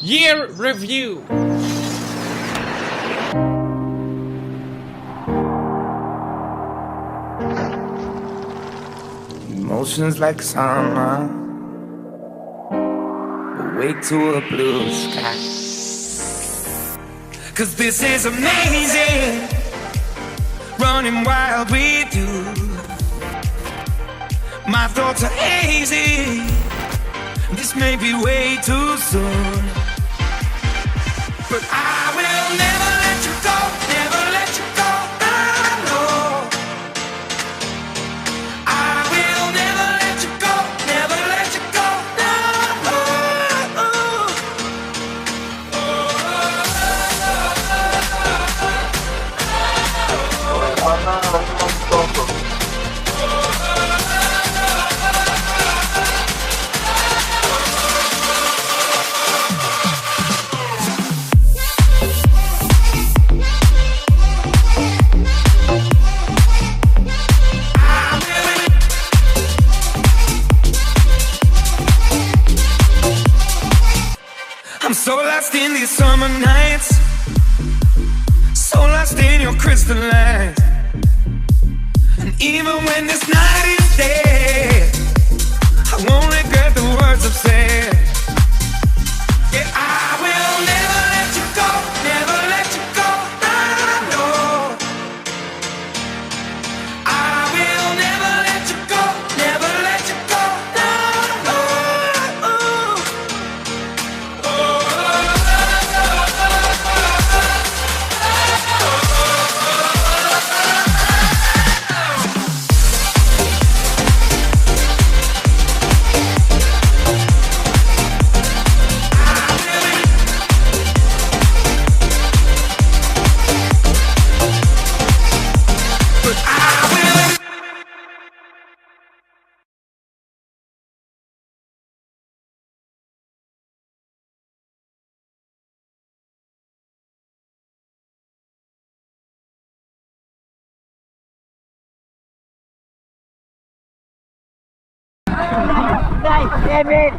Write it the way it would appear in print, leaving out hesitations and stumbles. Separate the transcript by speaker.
Speaker 1: Year Review.
Speaker 2: Emotions like summer, awake to a blue sky. 'Cause this is amazing, running wild with you. My thoughts are hazy, this may be way too soon, but I will never let you go, never let you go. I know I will never let you go, never let you go. No, I'm so lost in these summer nights, so lost in your crystal light. And even when this night is dead, I won't regret the words I've said. Yeah, I will never let you go, never let you go. I know I will never let you go, never let you go. No, no.
Speaker 3: Emin,